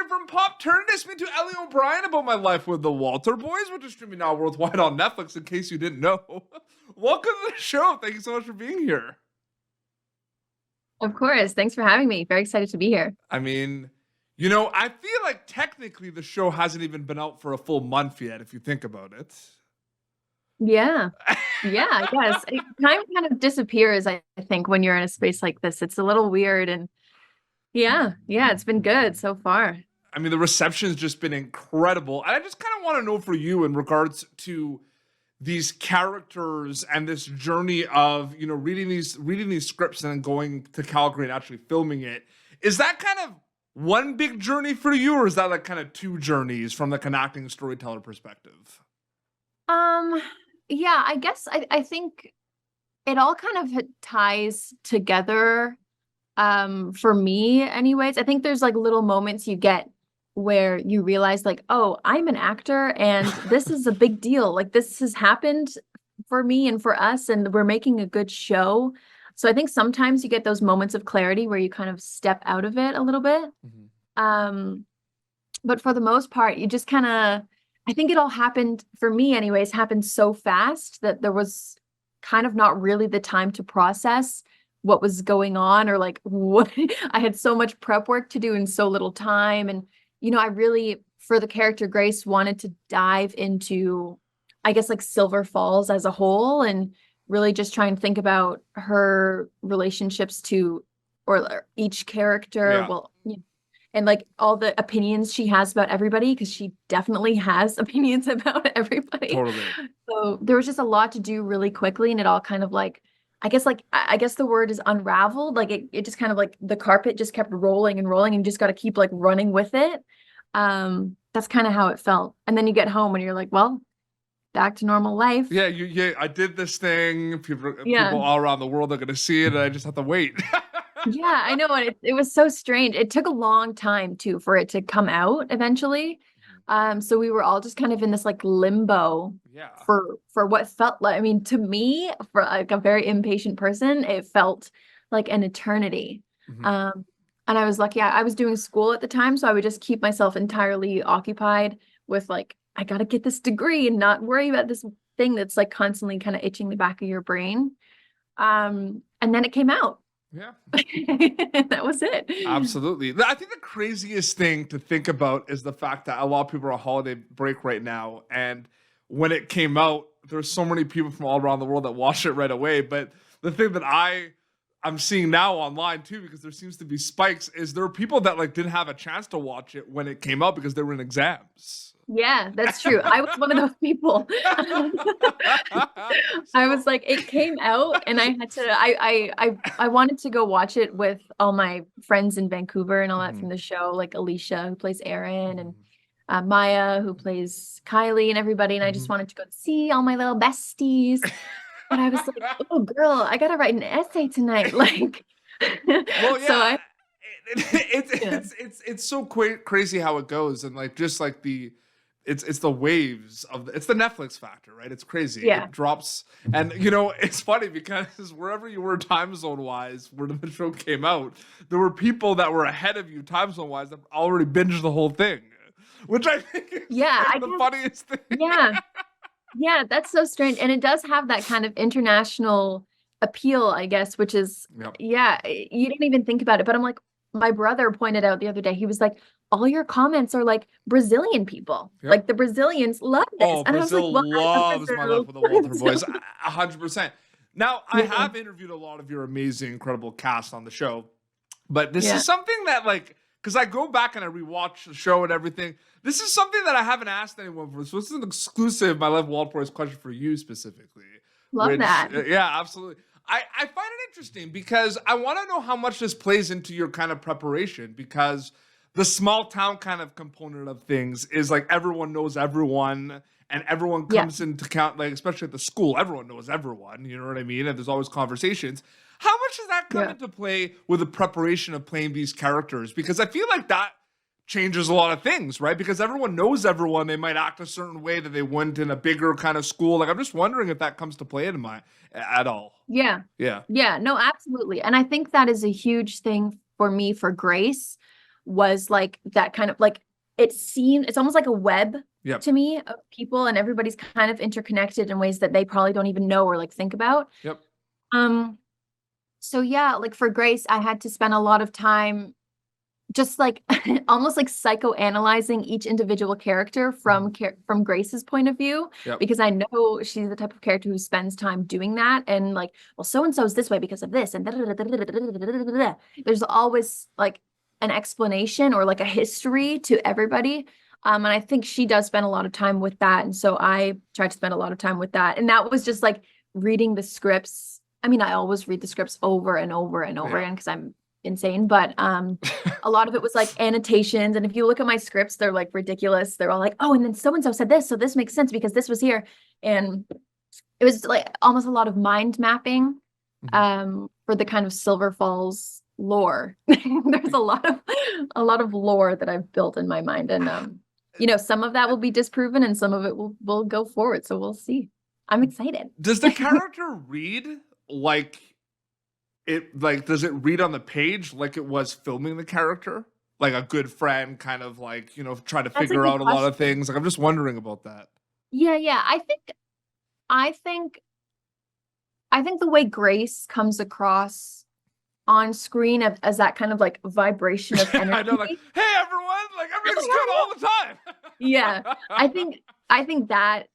here from Pop Turn. This me to Ellie O'Brien about my life with the Walter Boys, which is streaming now worldwide on Netflix, in case you didn't know. Welcome to the show. Thank you so much for being here. Of course. Thanks for having me. Very excited to be here. I mean, you know, I feel like technically the show hasn't even been out for a full month yet, if you think about it. Yeah. Yeah. Yes. Time kind of disappears, I think, when you're in a space like this. It's a little weird. And yeah, it's been good so far. I mean, the reception's just been incredible. And I just kind of want to know for you in regards to these characters and this journey of, you know, reading these scripts and then going to Calgary and actually filming it. Is that kind of one big journey for you, or is that like kind of two journeys from like an acting storyteller perspective? Um, yeah, I guess I think it all kind of ties together. For me, anyways. I think there's like little moments you get where you realize like, oh, I'm an actor and this is a big deal. Like this has happened for me and for us, and we're making a good show. So I think sometimes you get those moments of clarity where you kind of step out of it a little bit. Mhm. Um, but for the most part, you just kind of, I think it all happened for me anyways, happened so fast that there was kind of not really the time to process what was going on, or like what I had so much prep work to do in so little time. And, you know, I really, for the character Grace, wanted to dive into, I guess, like Silver Falls as a whole, and really just try and think about her relationships to, or each character. Yeah, Well, you know, and like all the opinions she has about everybody, because she definitely has opinions about everybody. totally. So there was just a lot to do really quickly, and it all kind of like I guess the word is unraveled. Like it just kind of like the carpet just kept rolling and rolling, and you just got to keep like running with it. That's kind of how it felt. And then you get home and you're like, well, back to normal life. Yeah, I did this thing. Yeah. People all around the world are gonna see it, and I just have to wait. Yeah, I know. And it was so strange. It took a long time too for it to come out eventually. So we were all just kind of in this like limbo Yeah. for what felt like, I mean, to me, for like a very impatient person, it felt like an eternity. Mhm. Um, and I was lucky. I was doing school at the time, so I would just keep myself entirely occupied with like, I gotta get this degree and not worry about this thing that's like constantly kind of itching the back of your brain. And then it came out. Yeah. That was it. Absolutely. I think the craziest thing to think about is the fact that a lot of people are on holiday break right now. And when it came out, there's so many people from all around the world that watched it right away. But the thing that I'm seeing now online too, because there seems to be spikes, is there are people that like didn't have a chance to watch it when it came out because they were in exams. Yeah, that's true. I was one of those people. I was like, it came out and I had to, I wanted to go watch it with all my friends in Vancouver and all that from Mhm. the show, like Alicia, who plays Erin, and Mhm. Maya, who plays Kylie, and everybody. And I just Mhm. wanted to go see all my little besties. But I was like, oh girl, I gotta write an essay tonight. Like, Well, so yeah, I, yeah, it's so crazy how it goes, and like just like it's the waves of it's the Netflix factor, right? It's crazy. yeah, It drops, and you know it's funny because wherever you were time zone wise, where the show came out, there were people that were ahead of you time zone wise that already binged the whole thing, which I think is yeah, like I the guess, funniest thing. yeah. Yeah, that's so strange. And it does have that kind of international appeal, I guess, which is, Yep. yeah, you don't even think about it. But I'm like, my brother pointed out the other day, he was like, all your comments are like Brazilian people. Yep. Like the Brazilians love this. Oh, And I was like, Brazil well, I love loves my life Brazil. with the Walter So, boys, 100%. Now, I yeah, have interviewed a lot of your amazing, incredible cast on the show, but this is yeah. something that, like, because I go back and I rewatch the show and everything. This is something that I haven't asked anyone for. So this is an exclusive, my love Walter boys question for you specifically. Love Which, that. yeah, absolutely. I find it interesting because I want to know how much this plays into your kind of preparation, because the small town kind of component of things is like everyone knows everyone and everyone Yeah. comes into count, like especially at the school, everyone knows everyone, you know what I mean? And there's always conversations. How much does that come Yeah. into play with the preparation of playing these characters? Because I feel like that changes a lot of things, right? Because everyone knows everyone. They might act a certain way that they wouldn't in a bigger kind of school. Like I'm just wondering if that comes to play in my at all. Yeah. Yeah. Yeah. No, absolutely. And I think that is a huge thing for me for Grace. was like that kind of like, it's almost like a web Yep. to me of people, and everybody's kind of interconnected in ways that they probably don't even know or like think about. Yep. So yeah, like for Grace, I had to spend a lot of time just like almost like psychoanalyzing each individual character from Grace's point of view, Yep. because I know she's the type of character who spends time doing that, and like, well, so and so is this way because of this, and there's always like an explanation or like a history to everybody. And I think she does spend a lot of time with that, and so I try to spend a lot of time with that, and that was just like reading the scripts. I mean, I always read the scripts over and over and over again because I'm insane, but a lot of it was like annotations, and if you look at my scripts, they're like ridiculous. They're all like, oh, and then so and so said this, so this makes sense because this was here, and it was like almost a lot of mind mapping for the kind of Silver Falls lore. There's a lot of lore that I've built in my mind, and you know, some of that will be disproven and some of it will go forward, so we'll see. I'm excited. Does the character read like it, like, does it read on the page like it was filming the character? Like a good friend, kind of like, you know, try to figure out a lot of things. Like, I'm just wondering about that. Yeah. I think the way Grace comes across on screen as that kind of like vibration of energy. I know, like, hey everyone, like everything's good all the time. Yeah. I think that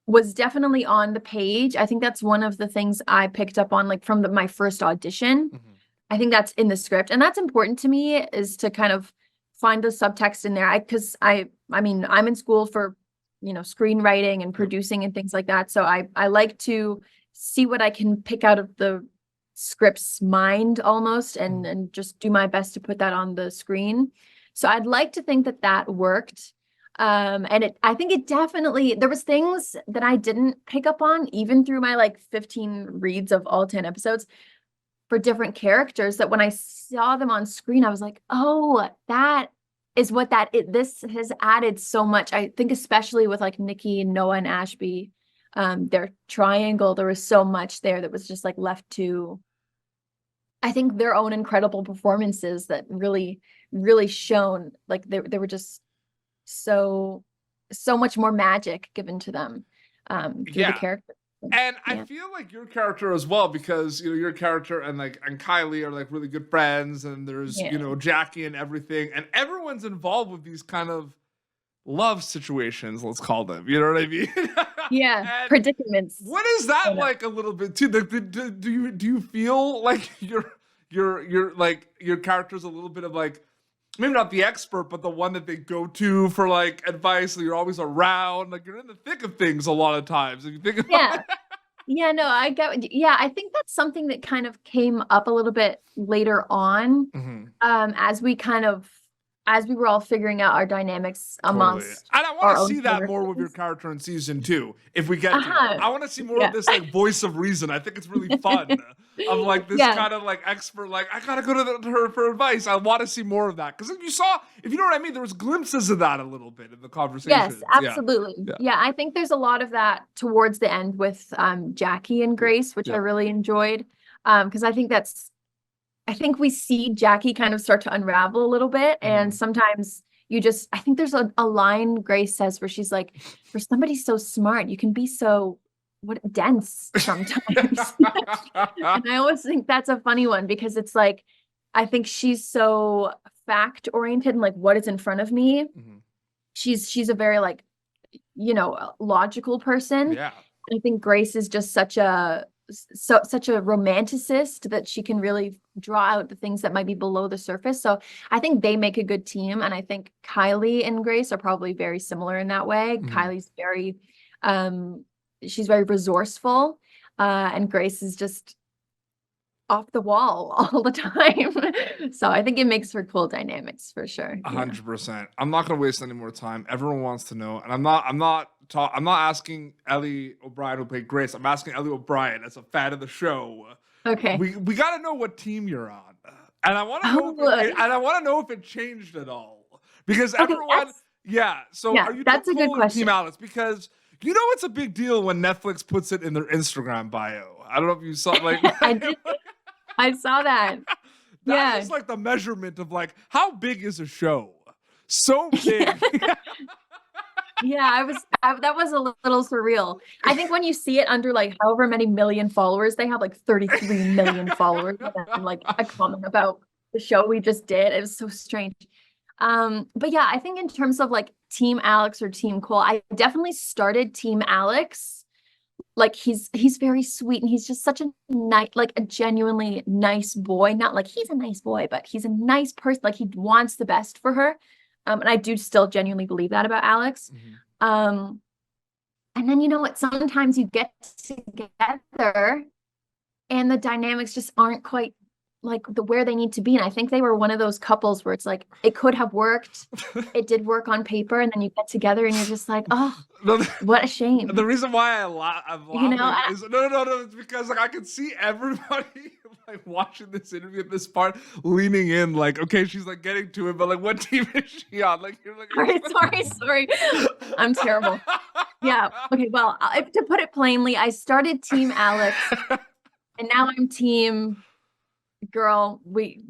was definitely on the page. I think that's one of the things I picked up on like from my first audition. I think that's in the script, and that's important to me, is to kind of find the subtext in there. Because I mean, I'm in school for, you know, screenwriting and producing and things like that. So I like to see what I can pick out of the script's mind almost, and just do my best to put that on the screen. So I'd like to think that worked. And I think it definitely, there was things that I didn't pick up on even through my like 15 reads of all 10 episodes for different characters, that when I saw them on screen, I was like, oh, that is what this has added so much. I think especially with like Nikki, Noah, and Ashby, their triangle, there was so much there that was just like left to, I think, their own incredible performances that really, really shone. Like they were just so much more magic given to them through the character. And I feel like your character as well, because, you know, your character and Kylie are like really good friends, and there's, you know, Jackie and everything, and everyone's involved with these kind of love situations, let's call them, you know what I mean? Yeah. Predicaments. What is that like a little bit too? Do you feel like your character's a little bit of like, maybe not the expert, but the one that they go to for like advice, and you're always around, like you're in the thick of things a lot of times. If you think about Yeah, no, I get, I think that's something that kind of came up a little bit later on, as we were all figuring out our dynamics amongst. And I want to see that more with your character in season 2, if we get to it. I want to see more of this like voice of reason. I think it's really fun. Of like this kind of like expert, like I gotta go to her for advice. I want to see more of that, because you saw, if you know what I mean, there was glimpses of that a little bit in the conversation. Yes, absolutely. Yeah, I think there's a lot of that towards the end with Jackie and Grace, which I really enjoyed, because I think we see Jackie kind of start to unravel a little bit, and sometimes I think there's a line Grace says where she's like, for somebody so smart, you can be so dense sometimes. And I always think that's a funny one, because it's like, I think she's so fact oriented and like what is in front of me. She's a very like, you know, logical person. I think Grace is just such a romanticist that she can really draw out the things that might be below the surface. So I think they make a good team, and I think Kylie and Grace are probably very similar in that way. Kylie's very she's very resourceful, and Grace is just off the wall all the time. So I think it makes for cool dynamics for sure. 100%. I'm not going to waste any more time. Everyone wants to know, and I'm not asking Ellie O'Brien who played Grace. I'm asking Ellie O'Brien as a fan of the show. Okay. We got to know what team you're on, and I want to know if it changed at all, because everyone. So are you that's a good question. Team Alex? Because you know it's a big deal when Netflix puts it in their Instagram bio. I don't know if you saw, like. I did. I saw that. That Yeah. is like the measurement of like, how big is a show? So big. Yeah, that was a little surreal. I think when you see it under like however many million followers, they have like 33 million followers and like a comment about the show we just did. It was so strange. But yeah, I think in terms of like Team Alex or Team Cole, I definitely started Team Alex. Like he's very sweet and he's just such a nice, like a genuinely nice boy. Not like he's a nice boy, but he's a nice person. Like he wants the best for her. And I do still genuinely believe that about Alex. And then you know what? Sometimes you get together and the dynamics just aren't quite like where they need to be. And I think they were one of those couples where it's like it could have worked. It did work on paper, and then you get together and you're just like, oh, what a shame. The reason why I'm laughing You know, is no, it's because like I can see everybody like watching this interview at this part leaning in, like, okay, she's like getting to it, but like, what team is she on? Like, you're like, sorry, I'm terrible. Yeah. Okay. Well, to put it plainly, I started Team Alex, and now I'm Team Girl. We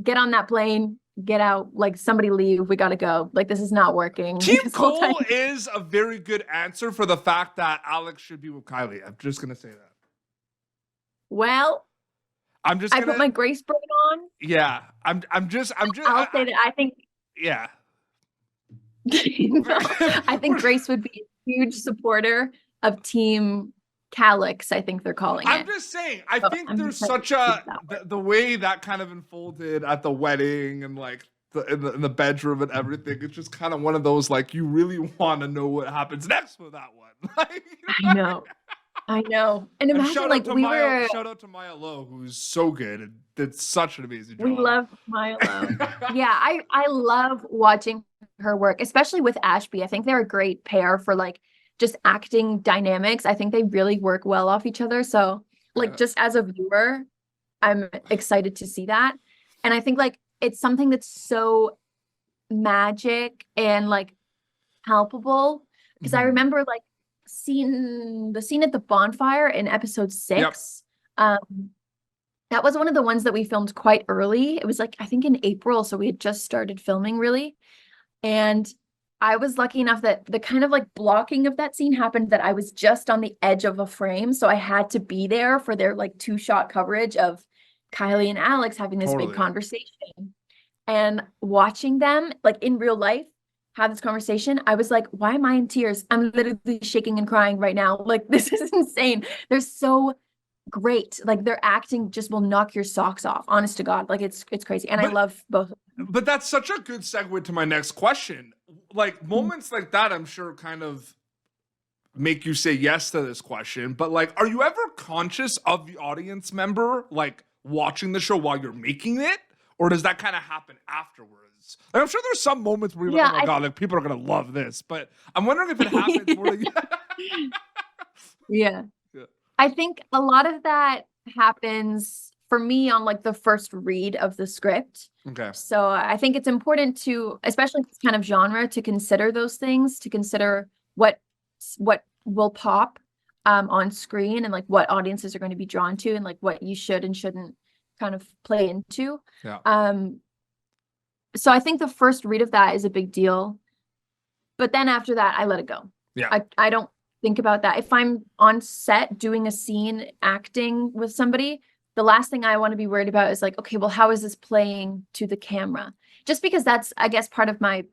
get on that plane, get out. Like somebody leave. We gotta go. Like this is not working. Team Cole is a very good answer for the fact that Alex should be with Kylie. I'm just gonna say that. Well, I put my Grace brain on. Yeah, I'm just. I'll say that I think. Yeah. I think Grace would be a huge supporter of Team Calix, I think they're calling it. I'm just saying, I think there's such a the way that kind of unfolded at the wedding and like in the bedroom and everything. It's just kind of one of those like you really want to know what happens next with that one. Like, I know. And imagine like shout out to Maya Lowe, who's so good and did such an amazing job. We love Maya Lowe. Yeah, I love watching her work, especially with Ashby. I think they're a great pair for like just acting dynamics. I think they really work well off each other. So like just as a viewer, I'm excited to see that. And I think like it's something that's so magic and like palpable because I remember like the scene at the bonfire in episode 6. That was one of the ones that we filmed quite early. It was like I think in April, so we had just started filming really. And I was lucky enough that the kind of like blocking of that scene happened that I was just on the edge of a frame. So I had to be there for their like 2-shot coverage of Kylie and Alex having this big conversation. And watching them like in real life have this conversation, I was like, why am I in tears? I'm literally shaking and crying right now. Like, this is insane. They're so great. Like their acting just will knock your socks off. Honest to God. Like it's crazy. And I love both. But that's such a good segue to my next question. Like moments like that, I'm sure kind of make you say yes to this question. But like, are you ever conscious of the audience member, like watching the show while you're making it? Or does that kind of happen afterwards? Like, I'm sure there's some moments where you're like, oh my God, like people are going to love this. But I'm wondering if it happens more like Yeah. I think a lot of that happens for me on like the first read of the script. Okay. So I think it's important to, especially this kind of genre, to consider those things, to consider what will pop on screen and like what audiences are going to be drawn to and like what you should and shouldn't kind of play into. Yeah. So I think the first read of that is a big deal. But then after that, I let it go. Yeah. I don't think about that. If I'm on set doing a scene, acting with somebody, the last thing I want to be worried about is like, okay, well, how is this playing to the camera? Just because that's, I guess, part of my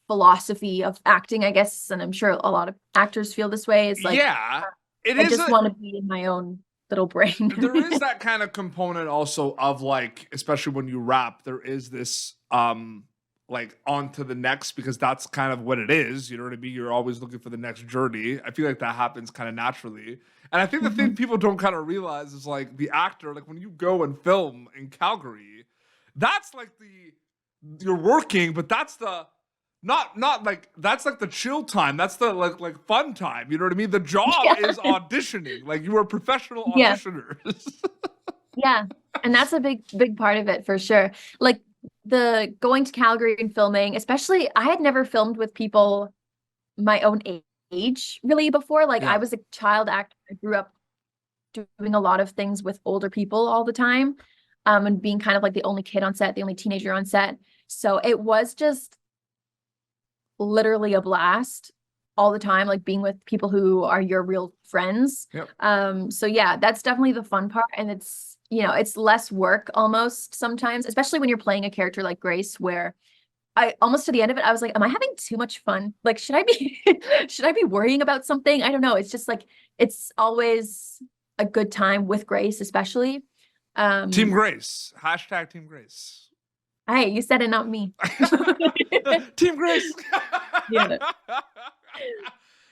philosophy of acting, I guess, and I'm sure a lot of actors feel this way. Is like, yeah, I just want to be in my own little brain. There is that kind of component also of like, especially when you rap, there is this like on to the next, because that's kind of what it is. You know what I mean? You're always looking for the next journey. I feel like that happens kind of naturally. And I think the thing people don't kind of realize is like the actor, like when you go and film in Calgary, that's like you're working, but that's the, not like, that's like the chill time. That's the like fun time. You know what I mean? The job is auditioning. Like you are professional auditioners. Yeah. And that's a big part of it for sure. Like, the going to Calgary and filming, especially I had never filmed with people my own age really before. Like I was a child actor. I grew up doing a lot of things with older people all the time. and being kind of like the only kid on set, the only teenager on set. So it was just literally a blast all the time, like being with people who are your real friends. Yep. So yeah, that's definitely the fun part. And it's, it's less work almost sometimes, especially when you're playing a character like Grace, where I almost to the end of it, I was like, am I having too much fun? Like, should I be, should I be worrying about something? I don't know. It's just like, it's always a good time with Grace, especially. Team Grace. Hashtag Team Grace. Hey, you said it, not me. Team Grace. Yeah.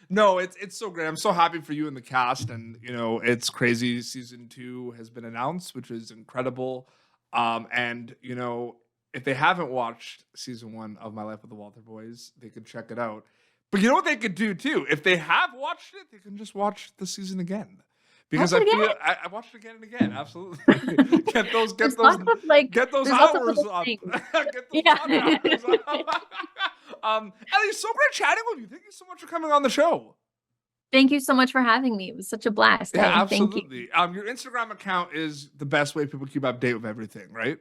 No, it's so great. I'm so happy for you and the cast, and it's crazy. Season 2 has been announced, which is incredible. And if they haven't watched season 1 of My Life with the Walter Boys, they could check it out. But you know what they could do too? If they have watched it, they can just watch the season again. Because I watched it again and again. Absolutely. get those hours up. Get those hours up. Ellie, so great chatting with you. Thank you so much for coming on the show. Thank you so much for having me. It was such a blast. Yeah, absolutely. Your Instagram account is the best way people keep update with everything, right?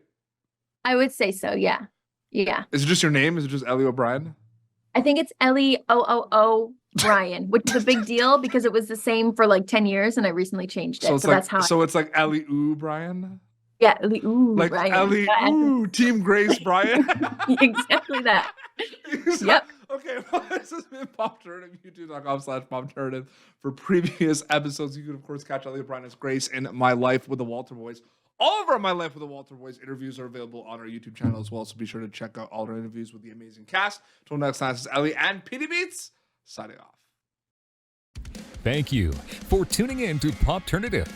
I would say so, yeah. Yeah. Is it just your name? Is it just Ellie O'Brien? I think it's Ellie O'Brien, which is a big deal because it was the same for like 10 years and I recently changed it. So that's how it's like Ellie O'Brien? Yeah, Ellie like Brian. Ellie Team Grace Brian. Exactly that. Yep. Okay, well, this has been Pop Turnative, youtube.com/Pop Turnative. For previous episodes, you can, of course, catch Ellie O'Brien as Grace in My Life with the Walter Boys. All of our My Life with the Walter Boys interviews are available on our YouTube channel as well, so be sure to check out all our interviews with the amazing cast. Till next time, this is Ellie and PD Beats, signing off. Thank you for tuning in to Pop Turnative.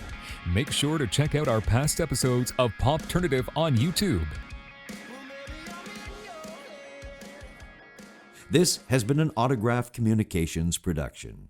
Make sure to check out our past episodes of Pop Turnative on YouTube. This has been an Autograph Communications production.